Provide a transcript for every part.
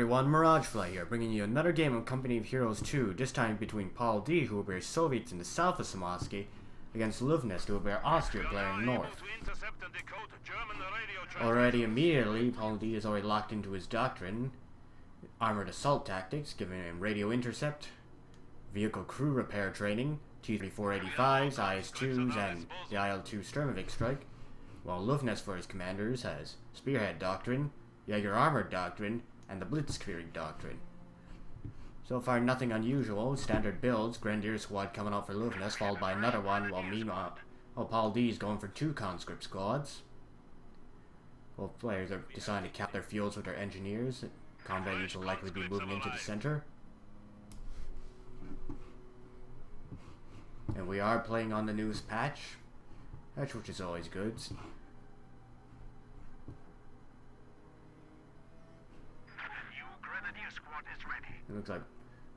everyone, MirageFly here, bringing you another game of Comapny of Heroes 2, this time between PauL who will bear Soviets in the south of Somalski, against Luvnest, who will bear Austria playing north. Already immediately, PauL is already locked into his doctrine, armored assault tactics, giving him radio intercept, vehicle crew repair training, T-3485s, IS-2s, and the IL-2 Sturmovik strike, while Luvnest for his commanders has Spearhead Doctrine, Jaeger Armored Doctrine, and the Blitzkrieg Doctrine. So far nothing unusual, standard builds, Grenadier Squad coming out for Luvnest, followed by another one, while PauL is going for 2 conscript squads. Both players are deciding to cap their fields with their engineers. Combat units will likely be moving into the center. And we are playing on the newest patch, which is always good. It looks like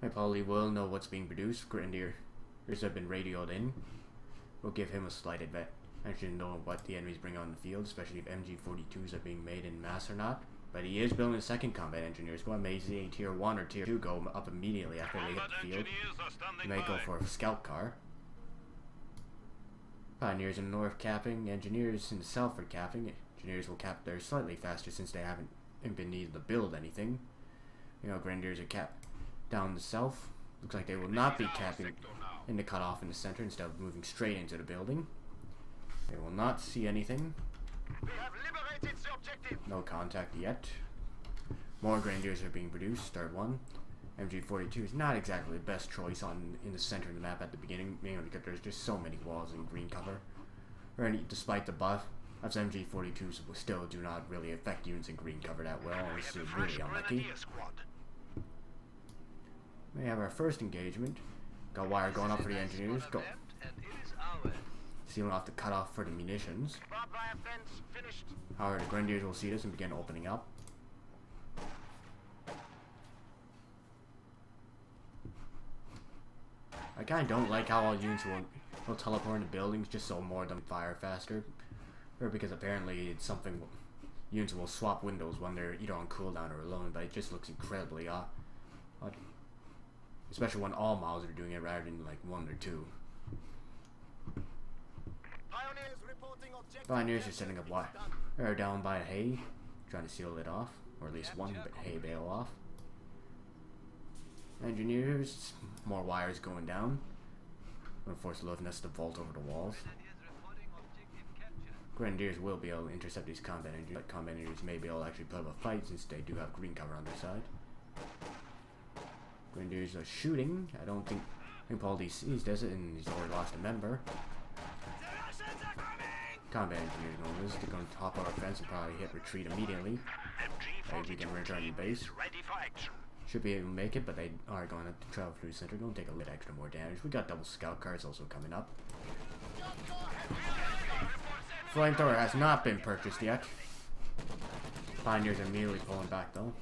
my PauL will know what's being produced. Grenadiers have been radioed in. We'll give him a slight advantage to know what the enemies bring on the field, especially if MG42s are being made in mass or not. But he is building a second combat engineer squad. May see a tier 1 or tier 2 go up immediately after they hit the field. He may go for a scout car. Pioneers in the north capping, engineers in the south are capping. Engineers will cap there slightly faster since they haven't been needed to build anything. You know, Grenadiers are capped down the south. Looks like they will not be capping in the cutoff in the center instead of moving straight into the building. They will not see anything. No contact yet. More Grenadiers are being produced. Start 1. MG42 is not exactly the best choice in the center of the map at the beginning, mainly because there's just so many walls and green cover. Despite the buff, as MG42s still do not really affect units in green cover that well, unless you're really unlucky. We have our first engagement. Got wire going up for the engineers. Go. Sealing off the cutoff for the munitions. However, the Grenadiers will see this and begin opening up. I kinda don't like how all units will teleport into buildings just so more of them fire faster. Or because apparently it's something units will swap windows when they're either on cooldown or alone, but it just looks incredibly odd. Especially when all models are doing it rather than like 1 or 2. Pioneers are setting up wire down by a hay, trying to seal it off, or at least one hay bale off. Engineers, more wires going down. Gonna force Luvnest to vault over the walls. Grenadiers will be able to intercept these combat engineers, but combat engineers may be able to actually put up a fight since they do have green cover on their side. Grenadiers are shooting. I think PauL sees this and he's already lost a member. Combat engineers know this. They're going to hop our fence and probably hit retreat immediately. We can return to base. Should be able to make it, but they are going to have to travel through the center. Going to take a little extra more damage. We got double scout cars also coming up. Flamethrower has not been purchased yet. Pioneers are immediately pulling back though.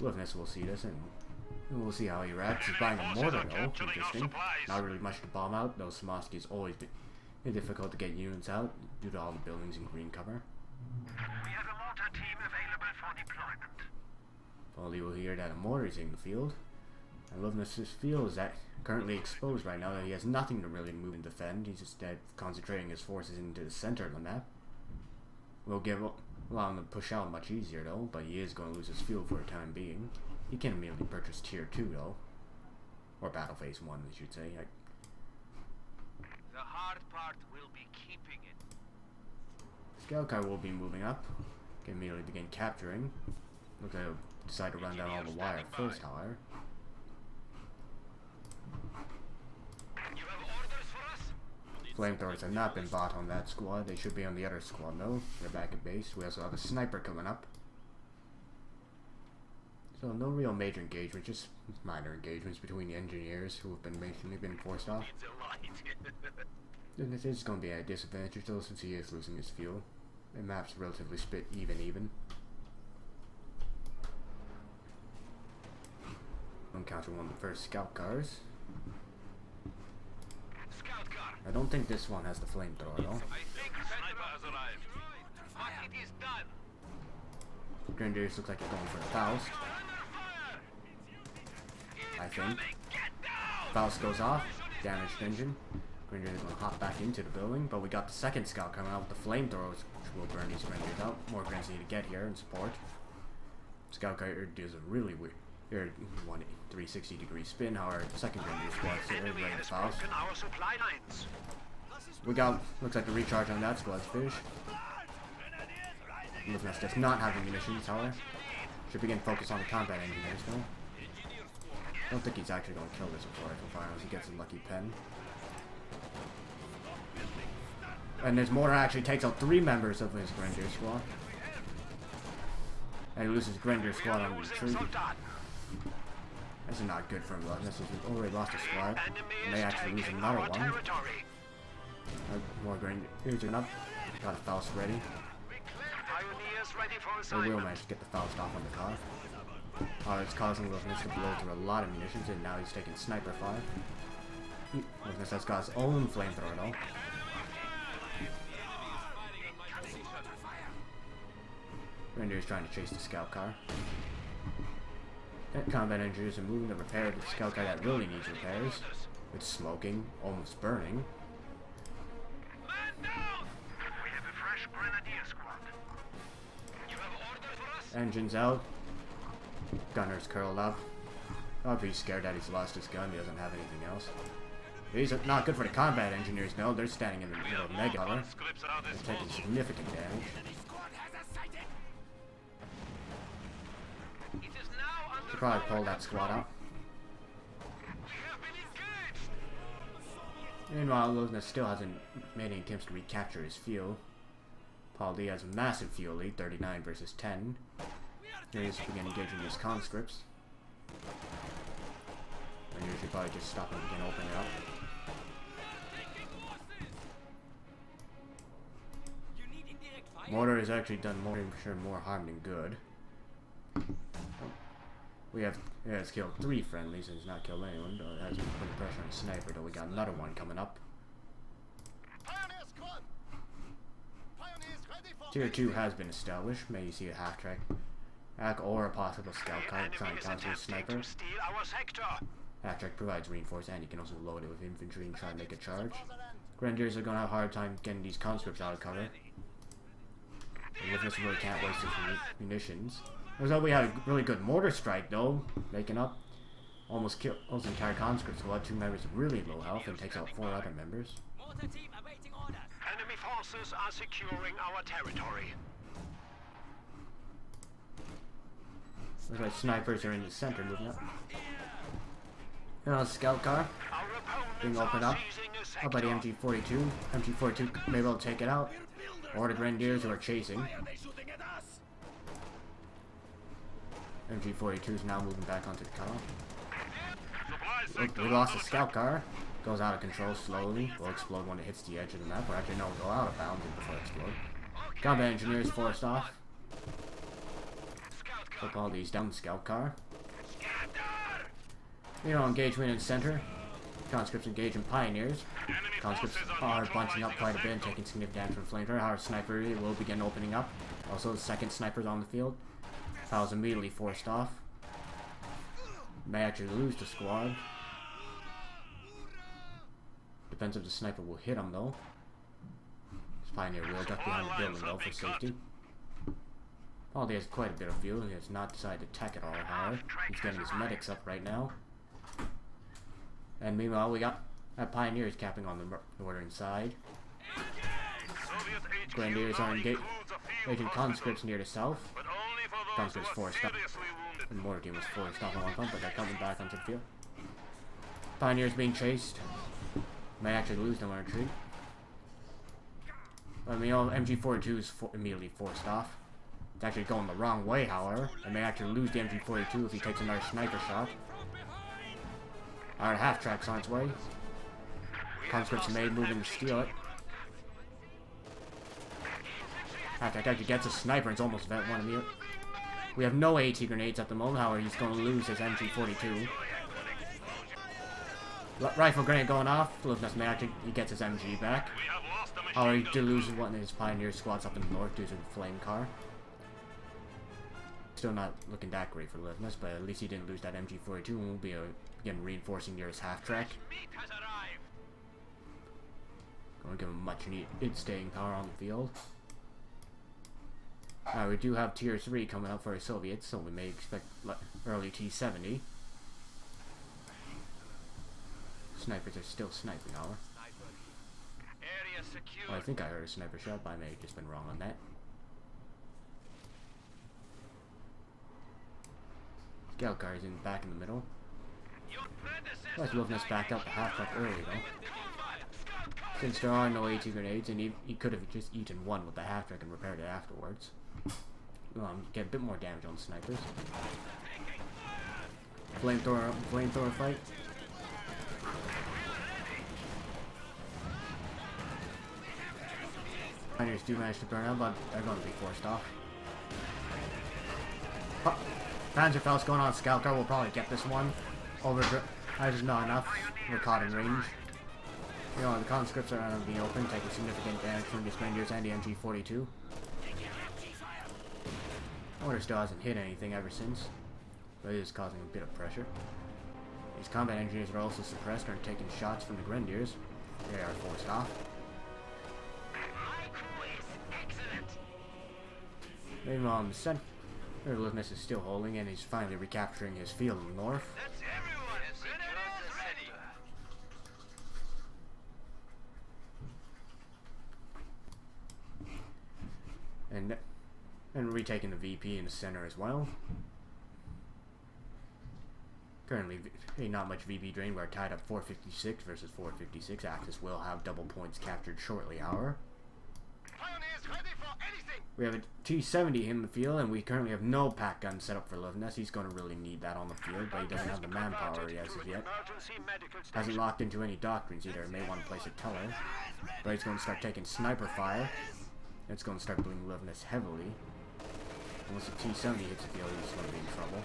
Luvnest will see this and we'll see how he reacts. He's buying a mortar though, interesting. Not really much to bomb out, though Somalski has always been difficult to get units out due to all the buildings in green cover. We have a mortar team available for deployment. PauL will hear that a mortar is in the field. And Luvnest's field is currently exposed right now. That he has nothing to really move and defend. He's just concentrating his forces into the center of the map. We'll allow him to push out much easier though, but he is going to lose his field for the time being. He can immediately purchase tier 2 though. Or battle phase 1 I should say. The hard part will be keeping it. Scout car will be moving up. Can immediately begin capturing. Looks like they'll decide to run down all the wire first, however. Flamethrowers have not been bought on that squad. They should be on the other squad though. They're back at base. We also have a sniper coming up. So no real major engagement, just minor engagements between the engineers who have been forced off. And this is going to be a disadvantage though since he is losing his fuel. The map's relatively split even. Encounter one of the first scout cars. I don't think this one has the flamethrower though. I think sniper has arrived. But it is done. Grenadiers look like they're going for the Faust. I think. Faust goes off. Damaged engine. Grenadiers gonna hop back into the building, but we got the second scout coming out with the flamethrowers, which will burn these Grenadiers out. More Grenadiers need to get here and support. Scout carrier does a really weird 360-degree spin. However, the second Grenadier squad's ready to Faust. We got, looks like the recharge on that squad's finished. Luvnest does not have the munitions, however. Should begin focus on the combat engineers though. I don't think he's actually going to kill this with rifle fire unless he gets a lucky pen. And his mortar actually takes out 3 members of his Grenadier squad. And he loses Grenadier squad on retreat. This is not good for him. This is already lost a squad. And they actually lose another one. More Grenadiers are up. Got a Faust ready. They will manage to get the Faust off on the car. It's causing Luvnest to blow through a lot of munitions, and now he's taking sniper fire. Luvnest has got his own flamethrower though. Grenadier's trying to chase the scout car. Combat engineers are moving to repair the scout car that really needs repairs. It's smoking, almost burning. Engines out. Gunner's curled up. Oh, he's scared that he's lost his gun. He doesn't have anything else. These are not good for the combat engineers, no. They're standing in the middle of mega cover. They're taking significant damage. Should probably pull that squad out. Meanwhile, Luvnest still hasn't made any attempts to recapture his field. PauL has a massive field lead, 39 versus 10. Here he is begin engaging these conscripts. And you should probably just stop and begin opening it up. Mortar has actually done more harm than good. It has killed 3 friendlies and has not killed anyone. It has been putting pressure on the sniper, though we got another one coming up. Tier 2 has been established. May you see a half-track or a possible scout car trying to counter a sniper. Half-track provides reinforce, and you can also load it with infantry and try to make a charge. Grenadiers are going to have a hard time getting these conscripts out of cover. And Luvnest really can't waste his munitions. Looks like we had a really good mortar strike though, making up. Almost killed those entire conscripts squad. 2 members of really low health and takes out 4 other members. Enemy forces are securing our territory. Looks like snipers are in the center moving up. Now scout car being opened up by the MG42. MG42 may be able to take it out. Or the Grenadiers who are chasing. MG42 is now moving back onto the car. Look, we lost a scout car. Goes out of control slowly. Will explode when it hits the edge of the map. Or actually no, go out of bounds before it explodes. Combat engineers forced off. Flip all these down the scout car. Engagement in center. Conscripts engage in pioneers. Conscripts are bunching up quite a bit and taking significant damage from flamethrower. Our sniper will begin opening up. Also, the second sniper's on the field. PauL's immediately forced off. May actually lose the squad. Depends if the sniper will hit him though. This pioneer will duck behind the building though for safety. PauL has quite a bit of fuel and he has not decided to attack at all, however. He's getting his medics up right now. And meanwhile, we got that pioneers capping on the northern side. Grenadiers are engaging conscripts near the south. Conscripts forced up. The mortar team was forced off on one front, but they're coming back onto the field. Pioneers being chased. May actually lose them on retreat. I mean, MG42 is immediately forced off. It's actually going the wrong way, however. They may actually lose the MG42 if he takes another sniper shot. Alright, half-track's on its way. Conscripts made, moving to steal it. Half-track actually gets a sniper and it's almost vet one immediate. We have no AT grenades at the moment, however he's going to lose his MG42. Rifle grenade going off. Luvnest may actually, he gets his MG back. However, he did lose one of his pioneer squads up in the north due to the flame car. still not looking that great for Luvnest, but at least he didn't lose that MG42 and we'll be again reinforcing near his half-track. Going to give him much needed staying power on the field. We do have tier 3 coming up for our Soviets, so we may expect early T-70. Snipers are still sniping our. Oh, I think I heard a sniper shot, but I may have just been wrong on that. Scout car is in back in the middle. Let's Luvnest back up the half-track early though. Since there are no AT grenades, and he could have just eaten one with the half-track and repaired it afterwards. Get a bit more damage on snipers. Flamethrower fight. Miners do manage to burn out, but they're going to be forced off. Panzerfaust's going on scout car. We'll probably get this one. There's not enough. We're caught in range. You know, the conscripts are out in the open, taking significant damage from the Grenadiers and the MG42. Order still hasn't hit anything ever since, but it is causing a bit of pressure. These combat engineers are also suppressed and are taking shots from the Grenadiers. They are forced off. Meanwhile, on the center, Luvnest is still holding, and he's finally recapturing his field in the north. And retaking the VP in the center as well. Currently, not much VP drain. We're tied up 456 versus 456. Axis will have double points captured shortly, however. We have a T-70 in the field, and we currently have no pack gun set up for Luvnest. He's going to really need that on the field, but he doesn't have the manpower he has as yet. Hasn't locked into any doctrines either. May want to place a teller, but he's going to start taking sniper fire. It's going to start bleeding Luvnest heavily. Once the T-70 hits the field, he's going to be in trouble.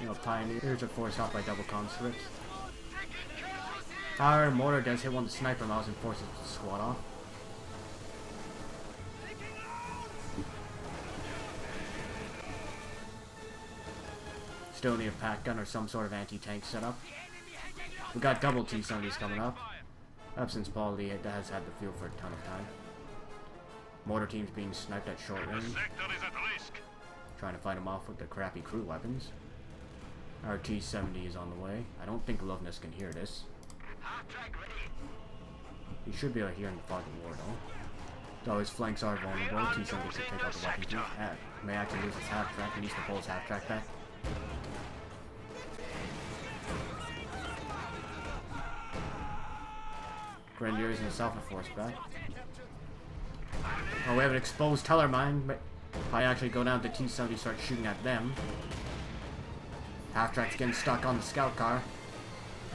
You know, Pioneers are forced off by double conscripts. However, mortar does hit one of the sniper mouths and forces the squad off. Still need a pack gun or some sort of anti-tank setup. We got double T-70s coming up. Since PauL has had the field for a ton of time. Mortar teams being sniped at short range. Trying to fight them off with the crappy crew weapons. Our T-70 is on the way. I don't think Luvnest can hear this. He should be able to hear in the fog of war though. Though his flanks are vulnerable, T-70 should take out the weapons. May actually lose his half-track and needs to pull his half-track back. Grenadiers and himself are forced back. Oh, we have an exposed teller mine, but if I actually go down to T-70, start shooting at them. Half-track's getting stuck on the scout car.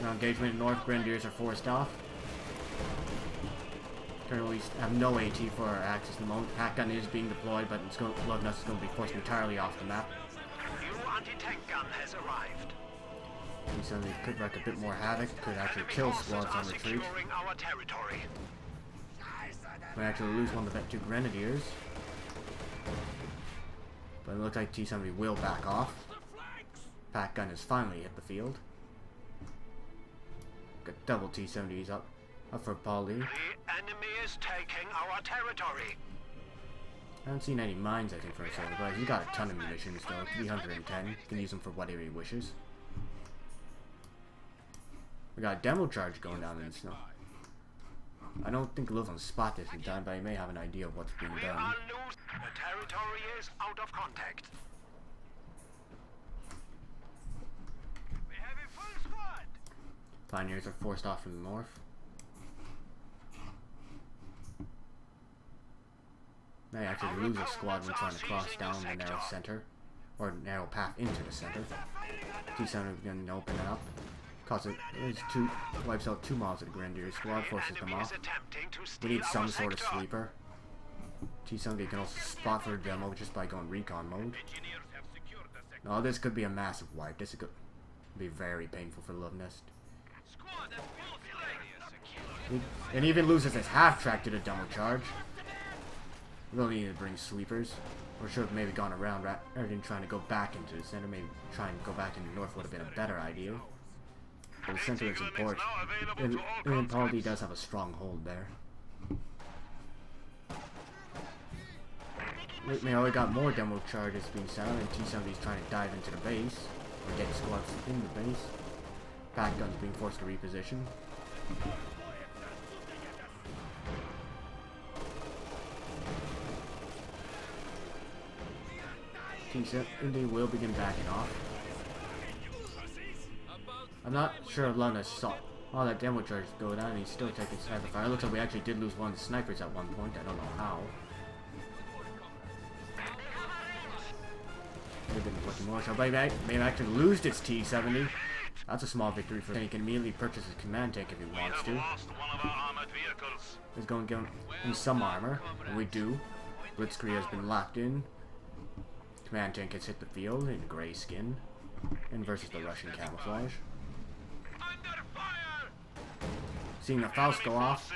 Now engagement in north, Grenadiers are forced off. Currently have no AT for our axis at the moment. Pack gun is being deployed, but Luvnest is going to be forced entirely off the map. New anti-tank gun has arrived. T-70 could wreak a bit more havoc, could actually kill squads on retreat. Our territory. Might actually lose one of the two Grenadiers. But it looks like T-70 will back off. Pack gun has finally hit the field. Got double T-70s up for PauL. The enemy is taking our territory. I haven't seen any mines, I think, for himself, but he's got a ton of munitions, though. 310. He can use them for whatever he wishes. We got a demo charge going down in the snow. I don't think Luvnest spot this in time, but he may have an idea of what's being done. The territory is out of contact. We have a full squad. Pioneers are forced off from the north. May actually lose a squad when trying to cross down the narrow center, or narrow path into the center. T-70 is going to open it up. Wipes out 2 miles of the Grenadier squad, forces them off. We need some sort of sweeper. T-70 can also spot for a demo just by going recon mode. No, this could be a massive wipe. This could be very painful for Luvnest. And even loses his half-track to the demo charge. We'll need to bring sleepers. Or should have maybe gone around rather than trying to go back into the center. Maybe try and go back into the north would have been a better idea. But the center is important. And PauL does have a strong hold there. We got more demo charges being sent out, and T-70's trying to dive into the base. Or get squads in the base. Pack guns being forced to reposition. T-70 will begin backing off. I'm not sure if Luvnest saw all that demo charge go down and he's still taking sniper fire. It looks like we actually did lose one of the snipers at one point. I don't know how. Maybe looking more so. Maybe actually lose its T-70. That's a small victory for him. He can immediately purchase his command tank if he wants to. He's going to give him some armor, and we do. Blitzkrieg has been locked in. Command tank has hit the field in gray skin, and versus the Russian camouflage. Seeing the Faust go off.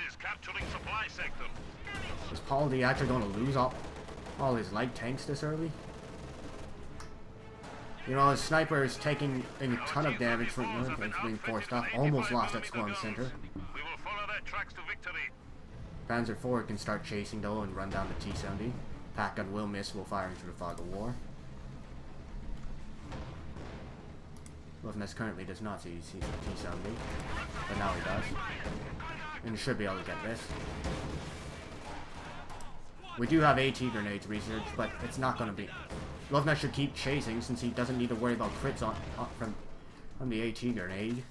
Is PauL actually going to lose all his light tanks this early? You know, his sniper is taking a ton of damage from being forced off. Almost lost that squad center. Panzer IV can start chasing though and run down the T-70. Pack gun will miss while firing through the fog of war. Luvnest currently does not see T-70, but now he does. And should be able to get this. We do have AT grenades research, but it's not going to be... Luvnest should keep chasing since he doesn't need to worry about crits from the AT grenade.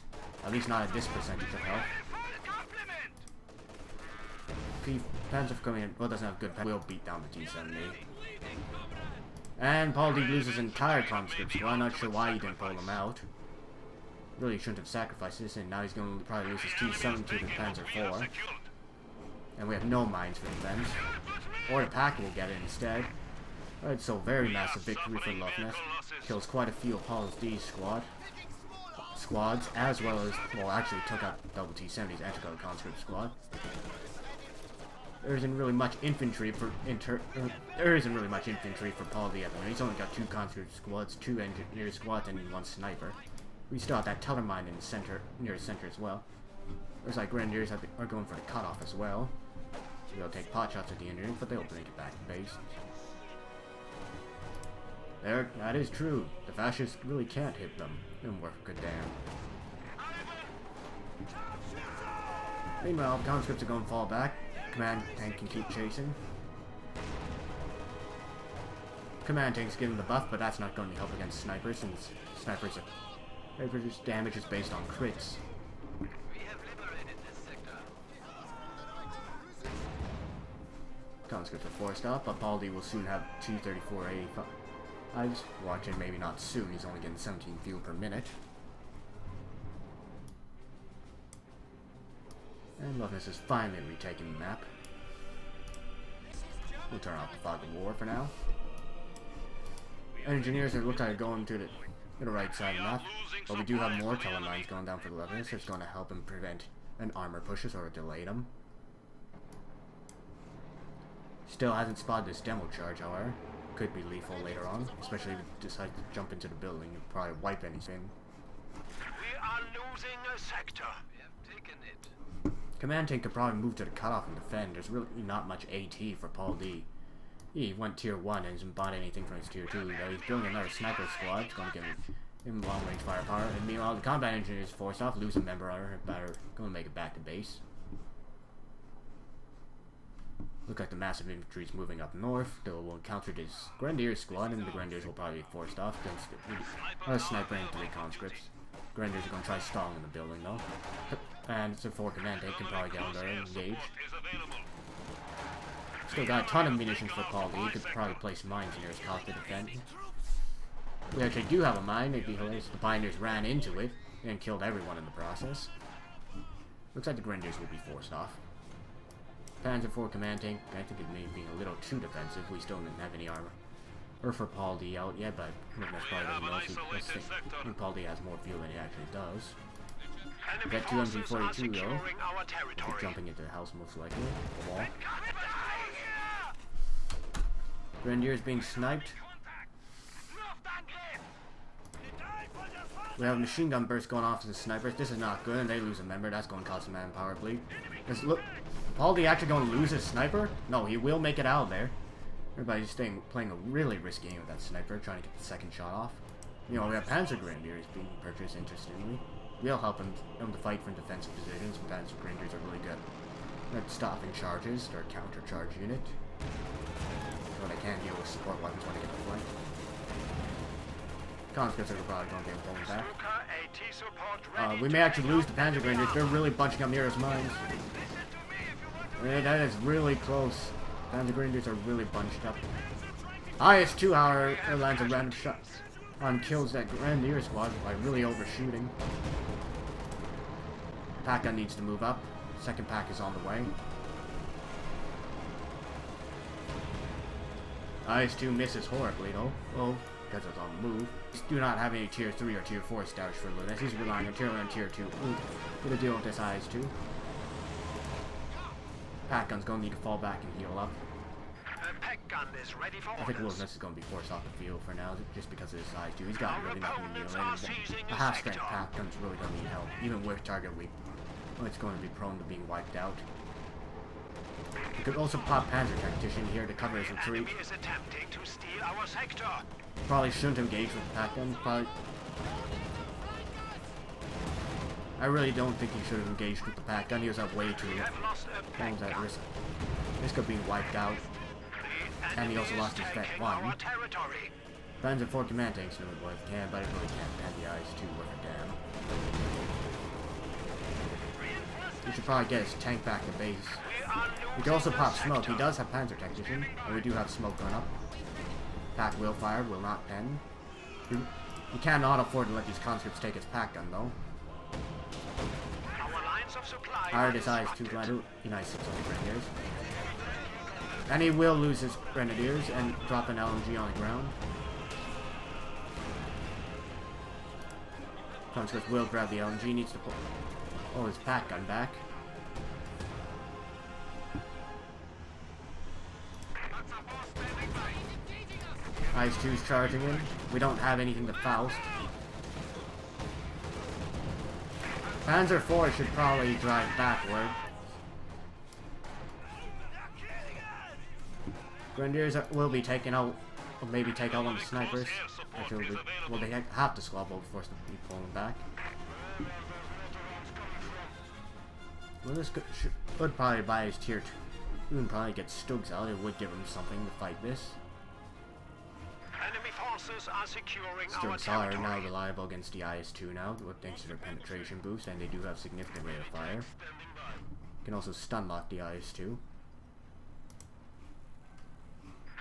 At least not at this percentage of health. Panzer coming in, well, doesn't have good pen. Will beat down the T-70. And PauL loses his entire conscript squad. I'm not sure why he didn't pull him out. Really shouldn't have sacrificed this, and now he's going to probably lose his T-70 to the Panzer IV. And we have no mines for defense. Or the pack will get it instead. Alright, so very massive victory for Luvnest. Kills quite a few of PauL's D squads, as well as, well, actually took out double T-70's anti-color conscript squad. There isn't really much infantry for PauL at the moment. He's only got 2 conscript squads, 2 engineer squads, and 1 sniper. We still have that teller mine in the center, near the center as well. There's like Grenadiers are going for the cutoff as well. So they'll take pot shots at the engineers, but they'll bring it back to base. There, that is true. The fascists really can't hit them and work good damn. Meanwhile, conscripts are going to fall back. Command tank can keep chasing. Command tank's getting the buff, but that's not going to help against snipers, since snipers' damage is based on crits. Conscripts are forced up, but PauL will soon have 234A. I just watching, maybe not soon. He's only getting 17 fuel per minute. And Luvnest is finally retaking the map. We'll turn off the fog of war for now. Engineers look like they're going to the right side of the map, but we do have more telemines going down for the Luvnest. It's going to help him prevent an armor pushes or delay them. Still hasn't spotted this demo charge, however. Could be lethal later on, especially if he decides to jump into the building and probably wipe anything. We are losing a sector. We have taken it. Command tank could probably move to the cutoff and defend. There's really not much AT for PauL. He went tier 1 and hasn't bought anything from his tier 2. Though he's building another sniper squad. It's going to give him long range firepower. And meanwhile, the combat engineer is forced off, losing member armor, better going to make it back to base. Look like the massive infantry is moving up north. They'll encounter this Grenadier squad, and the Grenadiers will probably be forced off against a sniper and 3 conscripts. Grenadiers are going to try stalling in the building though. And so 4 command tank can probably get on there and engage. Still got a ton of munitions for PauL. He could probably place mines near his top to defend. We actually do have a mine. It'd be hilarious if the Pioneers ran into it and killed everyone in the process. Looks like the Grenadiers will be forced off. Panzer IV command tank, I think it may be a little too defensive. We still didn't have any armor. Or for PauL out yet, but Luvnest probably doesn't know. I think PauL has more fuel than he actually does. We got 242 though. They're jumping into the house most likely. The wall. Grenadiers being sniped. We have a machine gun burst going off to the snipers. This is not good, and they lose a member. That's going to cause some manpower bleed. Look, PauL actually going to lose his sniper? No, he will make it out of there. Everybody's playing a really risky game with that sniper, trying to get the second shot off. You know, we have Panzer Grenadiers being purchased, interestingly. We'll help him to fight from defensive positions. Panzer Grenadiers are really good at stopping charges. They're a counter-charge unit. So they can deal with support weapons when they get to flank. Conscripts are probably going to be pulling back. We may actually lose the Panzer Grenadiers. They're really bunching up near his mines. Yeah, that is really close. Panzer Grenadiers are really bunched up. IS-2, however, lands a random shot on kills that Grenadier squad by really overshooting. Pack gun needs to move up. Second pack is on the way. IS-2 misses horribly though. Oh, because it's on the move. Do not have any tier 3 or tier 4 established for Luvnest. He's relying on tier 1 and tier 2. Ooh, gonna deal with this IS-2. Pack gun's gonna need to fall back and heal up. I think Luvnest is gonna be forced off the field for now, just because of his IS-2. He's got really nothing to deal with. A half-strength pack gun's really gonna need help, even with target weak. It's going to be prone to being wiped out. You could also pop Panzer Tactician here to cover his retreat. Probably shouldn't engage with the pack gun. I really don't think he should have engaged with the pack gun. He was at way too long at risk of being wiped out. And he also lost his Vet 1. Panzer 4 command tanks know what it can, but it really can't pen the IS-2 worth a damn. We should probably get his tank back to base. We can also pop smoke. He does have Panzer Tactician, and we do have smoke going up. Pack will fire, will not pen. You cannot afford to let these conscripts take his pack gun, though. Hired his IS-2 glider. He nice 600 Grenadiers. And he will lose his Grenadiers and drop an LMG on the ground. Conscripts will grab the LMG, needs to pull his pack gun back. IS-2's charging in. We don't have anything to Faust. Panzer 4 should probably drive backward. Grenadiers will be taken out, or maybe take out one of the snipers. Actually, well, they have to squabble before to be pulling back. Well, this could probably buy his tier 2 and probably get Stugs out. It would give him something to fight this. Enemy forces are securing Stugs are now reliable against the IS-2 now, thanks to their penetration boost, and they do have significant rate of fire. Can also stun lock the IS-2.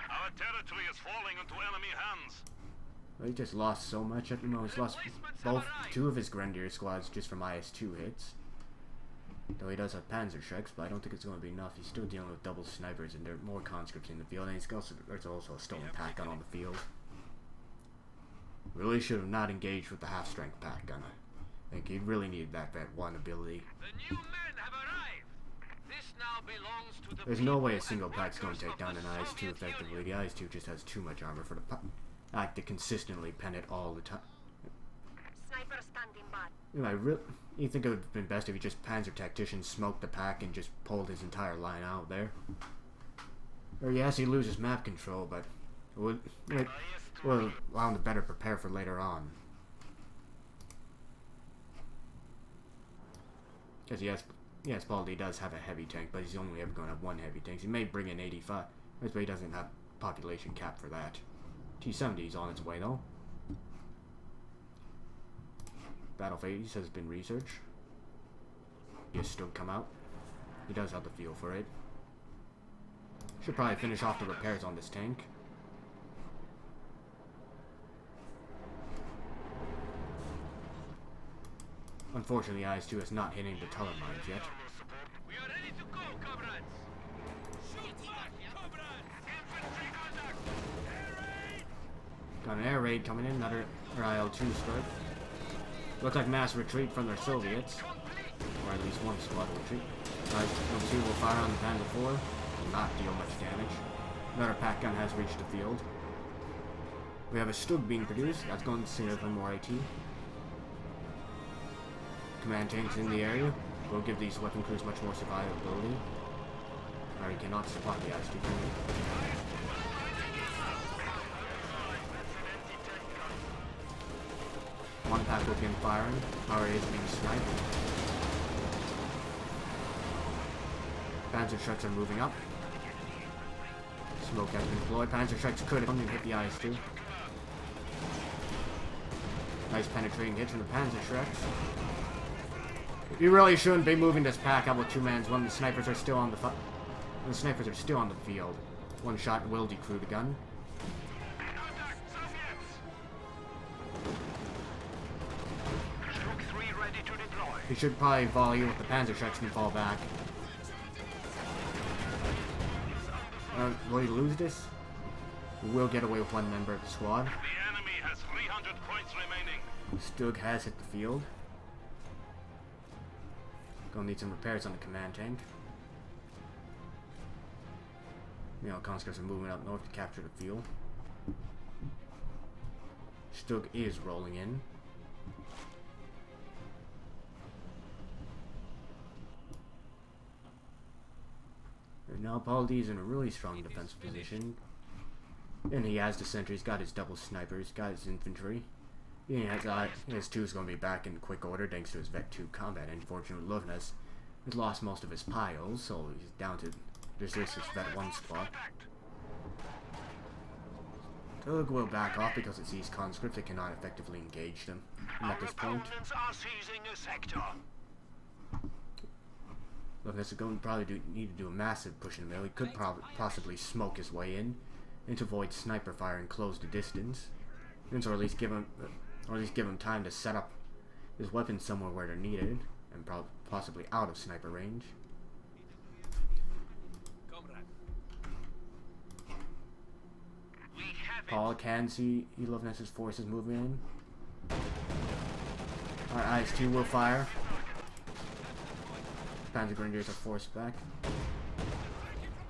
Our territory is falling into enemy hands. Well, he just lost so much. You know, he's lost two of his Grenadier squads just from IS-2 hits. Though he does have Panzer Shreks, but I don't think it's going to be enough. He's still dealing with double snipers, and there are more conscripts in the field, and there's also a stolen pack gun on the field. Really should have not engaged with the half-strength pack gun. I think he really needed that Vet 1 ability. The new men have arrived. This now belongs to the There's no way a single pack's going to take down an IS-2 effectively. The IS-2 just has too much armor for the pack to consistently pen it all the time. Sniper standing by. You think it would have been best if he just Panzer Tactician smoked the pack and just pulled his entire line out there. Or yes, he loses map control, but it will allow him to better prepare for later on. Because yes, PauL does have a heavy tank, but he's only ever going to have one heavy tank. So he may bring in 85, but he doesn't have population cap for that. T-70 is on its way though. Battle phase has been researched. He has still come out. He does have the feel for it. Should probably finish off the repairs on this tank. Unfortunately, IS-2 is not hitting the tunnel mines yet. We are ready to go, comrades. Shoot back, comrades. Infantry contact. Air raid. Got an air raid coming in. Another IL-2 start. Looks like mass retreat from their Soviets. at least one squad will retreat. Alright, number 2 will fire on the Panzer IV. Will not deal much damage. Another pack gun has reached the field. We have a Stug being produced. That's going to save them more AT. Command tanks in the area will give these weapon crews much more survivability. Alright, cannot support the IS-2 cannon. One pack will begin firing. Already is being sniped. Panzer trucks are moving up. Smoke has been deployed. Panzer trucks could have hit the IS-2. Nice penetrating hits from the Panzer trucks. You really shouldn't be moving this pack out with 2 mans when the snipers are still on the field. One shot will decrew the gun. He should probably volley with the Panzer trucks and fall back. Will he lose this? We will get away with one member of the squad. The enemy has 300 points remaining. Stug has hit the field. Gonna need some repairs on the command tank. You know, conscripts are moving up north to capture the field. Stug is rolling in. And now PauL is in a really strong defensive position. And he has the sentries, got his double snipers, got his infantry. His 2 is going to be back in quick order thanks to his Vet 2 combat. Unfortunately, Luvnest has lost most of his piles, so he's down to just his Vet 1 squad. Tug will back off because it sees conscripts that cannot effectively engage them. And at this point, Are seizing a sector. Luvnest is going to probably need to do a massive push in the middle. He could possibly smoke his way in and to avoid sniper fire and close the distance, or at least give him time to set up his weapons somewhere where they're needed and possibly out of sniper range. PauL can see Luvnest's forces moving in. Our IS-2 will fire. Panzer Grenadiers are forced back.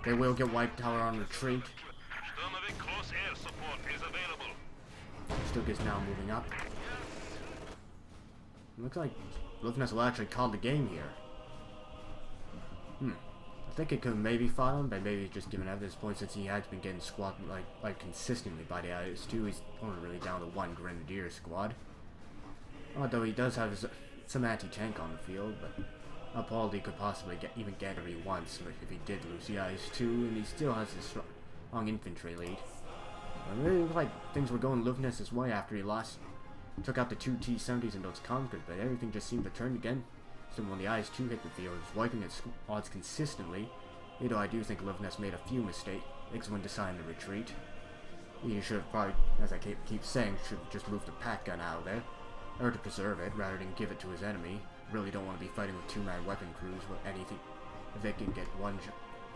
They will get wiped out on retreat. Sturmovik close air support is available. Stug is now moving up. Looks like Luvnest will actually call the game here. I think it could maybe file him, but maybe just given at this point since he has been getting squad like consistently by the IS-2, he's only really down to 1 Grenadier squad. Although he does have some anti-tank on the field, but PauL could possibly even get where he wants if he did lose the IS-2, and he still has a strong infantry lead. It really looked like things were going Luvnest's way after he took out the 2 T-70s and those conscripts, but everything just seemed to turn again. So when the IS-2 hit the field, it's wiping its odds consistently. Though I do think Luvnest made a few mistakes when deciding to retreat. He should have probably, as I keep saying, should just move the pack gun out of there, or to preserve it rather than give it to his enemy. Really don't want to be fighting with 2-man weapon crews with anything. If they can get one,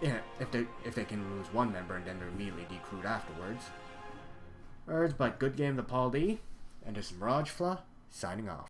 if they can lose one member and then they're immediately decrewed afterwards. But good game to PauL, and this is Mirage Fla signing off.